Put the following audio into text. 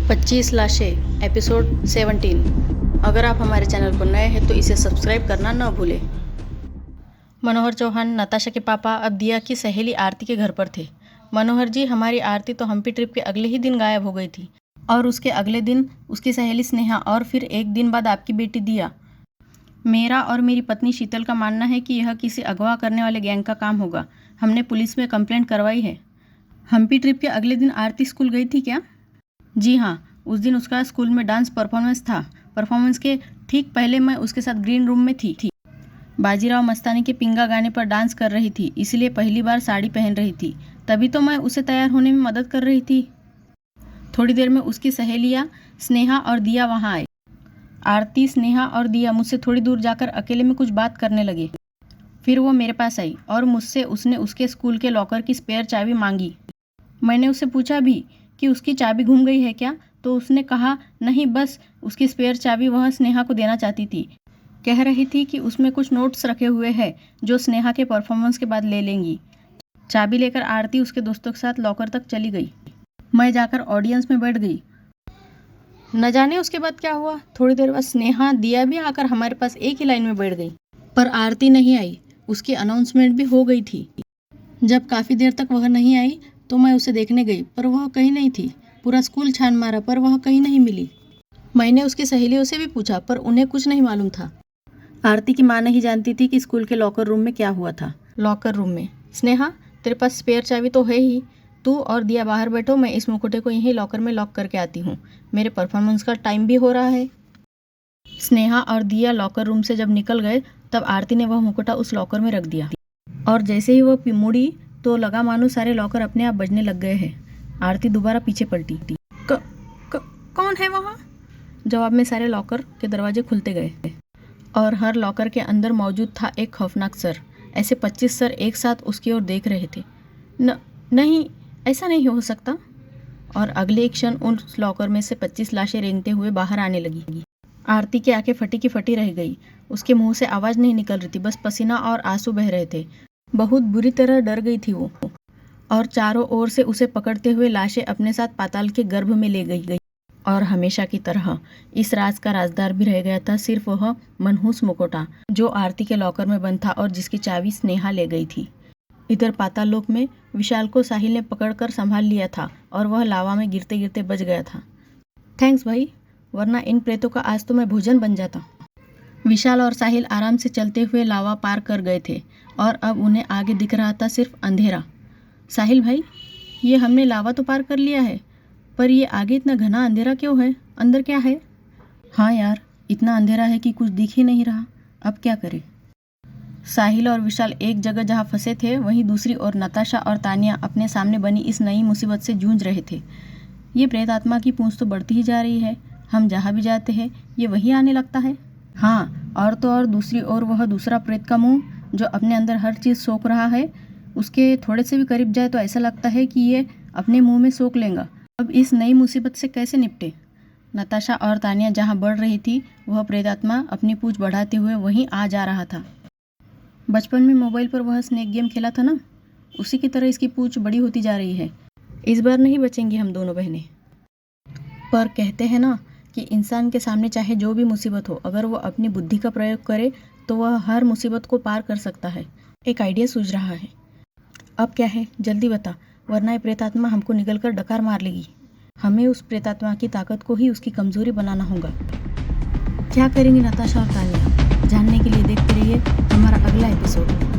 25 लाशें एपिसोड 17। अगर आप हमारे चैनल पर नए हैं तो इसे सब्सक्राइब करना न भूलें। मनोहर चौहान नताशा के पापा अब दिया की सहेली आरती के घर पर थे। मनोहर जी, हमारी आरती तो हम्पी ट्रिप के अगले ही दिन गायब हो गई थी और उसके अगले दिन उसकी सहेली स्नेहा और फिर एक दिन बाद आपकी बेटी दिया। मेरा और मेरी पत्नी शीतल का मानना है कि यह किसी अगवा करने वाले गैंग का काम होगा। हमने पुलिस में कंप्लेंट करवाई है। हम्पी ट्रिप के अगले दिन आरती स्कूल गई थी क्या? जी हाँ, उस दिन उसका स्कूल में डांस परफॉर्मेंस था। परफॉर्मेंस के ठीक पहले मैं उसके साथ ग्रीन रूम में थी। बाजीराव मस्तानी के पिंगा गाने पर डांस कर रही थी, इसलिए पहली बार साड़ी पहन रही थी। तभी तो मैं उसे तैयार होने में मदद कर रही थी। थोड़ी देर में उसकी सहेलियाँ स्नेहा और दिया वहाँ आए। आरती, स्नेहा और दिया मुझसे थोड़ी दूर जाकर अकेले में कुछ बात करने लगे। फिर वो मेरे पास आई और मुझसे उसने उसके स्कूल के लॉकर की स्पेयर चाबी मांगी। मैंने उससे पूछा भी कि उसकी चाबी गुम गई है क्या, तो उसने कहा नहीं, बस उसकी स्पेयर चाबी वह स्नेहा को देना चाहती थी। कह रही थी कि उसमें कुछ नोट्स रखे हुए हैं जो स्नेहा के परफॉर्मेंस के बाद ले लेंगी। चाबी लेकर आरती उसके दोस्तों के साथ लॉकर तक चली गई। मैं जाकर ऑडियंस में बैठ गई। न जाने उसके बाद क्या हुआ। थोड़ी देर बाद स्नेहा, दिया भी आकर हमारे पास एक ही लाइन में बैठ गई, पर आरती नहीं आई। उसकी अनाउंसमेंट भी हो गई थी। जब काफ़ी देर तक वह नहीं आई तो मैं उसे देखने गई, पर वह कहीं नहीं थी। पूरा स्कूल छान मारा पर वह कहीं नहीं मिली। मैंने उसकी सहेलियों से भी पूछा पर उन्हें कुछ नहीं मालूम था। आरती की माँ नहीं जानती थी कि स्कूल के लॉकर रूम में क्या हुआ था। लॉकर रूम में, स्नेहा तेरे पास स्पेयर चाबी तो है ही, तू और दिया बाहर बैठो, मैं इस मुकुटे को यहीं लॉकर में लॉक करके आती हूँ। मेरे परफॉर्मेंस का टाइम भी हो रहा है। स्नेहा और दिया लॉकर रूम से जब निकल गए तब आरती ने वह मुकुटा उस लॉकर में रख दिया और जैसे ही वह मुड़ी तो लगा मानो सारे लॉकर अपने आप बजने लग गए हैं। आरती दोबारा पीछे पलटी। कौन है वहाँ? जवाब में सारे लॉकर के दरवाजे खुलते गए और हर लॉकर के अंदर मौजूद था एक खौफनाक सर। ऐसे 25 सर एक साथ उसकी ओर देख रहे थे। नहीं, ऐसा नहीं हो सकता। और अगले क्षण उस लॉकर में से 25 लाशें रेंगते हुए बाहर आने लगी। आरती की आंखें फटी की फटी रह गई। उसके मुंह से आवाज़ नहीं निकल रही थी, बस पसीना और आंसू बह रहे थे। बहुत बुरी तरह डर गई थी वो और चारों ओर से उसे पकड़ते हुए लाशें अपने साथ पाताल के गर्भ में ले गई। और हमेशा की तरह इस राज का राजदार भी रह गया था सिर्फ वह मनहूस मुकोटा जो आरती के लॉकर में बंद था और जिसकी चाबी स्नेहा ले गई थी। इधर पाताल लोक में विशाल को साहिल ने पकड़कर संभाल लिया था और वह लावा में गिरते गिरते बच गया था। थैंक्स भाई, वरना इन प्रेतों का आज तो मैं भोजन बन जाता। विशाल और साहिल आराम से चलते हुए लावा पार कर गए थे और अब उन्हें आगे दिख रहा था सिर्फ अंधेरा। साहिल भाई, ये हमने लावा तो पार कर लिया है, पर ये आगे इतना घना अंधेरा क्यों है? अंदर क्या है? हाँ यार, इतना अंधेरा है कि कुछ दिख ही नहीं रहा। अब क्या करें? साहिल और विशाल एक जगह जहाँ फंसे थे, वहीं दूसरी ओर नताशा और तानिया अपने सामने बनी इस नई मुसीबत से जूझ रहे थे। ये प्रेत आत्मा की पूंछ तो बढ़ती ही जा रही है। हम जहाँ भी जाते हैं ये वही आने लगता है। हाँ, और तो और दूसरी ओर वह दूसरा प्रेत का मुंह जो अपने अंदर हर चीज़ सोख रहा है, उसके थोड़े से भी करीब जाए तो ऐसा लगता है कि ये अपने मुंह में सोख लेगा। अब इस नई मुसीबत से कैसे निपटे? नताशा और तानिया जहाँ बढ़ रही थी, वह प्रेतात्मा अपनी पूंछ बढ़ाते हुए वहीं आ जा रहा था। बचपन में मोबाइल पर वह स्नेक गेम खेला था ना, उसी की तरह इसकी पूंछ बड़ी होती जा रही है। इस बार नहीं बचेंगी हम दोनों बहनें। पर कहते हैं ना कि इंसान के सामने चाहे जो भी मुसीबत हो, अगर वो अपनी बुद्धि का प्रयोग करे तो वह हर मुसीबत को पार कर सकता है। एक आइडिया सूझ रहा है। अब क्या है, जल्दी बता, वरना ये प्रेतात्मा हमको निगल कर डकार मार लेगी। हमें उस प्रेतात्मा की ताकत को ही उसकी कमजोरी बनाना होगा। क्या करेंगी नताशा और तानिया? जानने के लिए देखते रहिए हमारा अगला एपिसोड।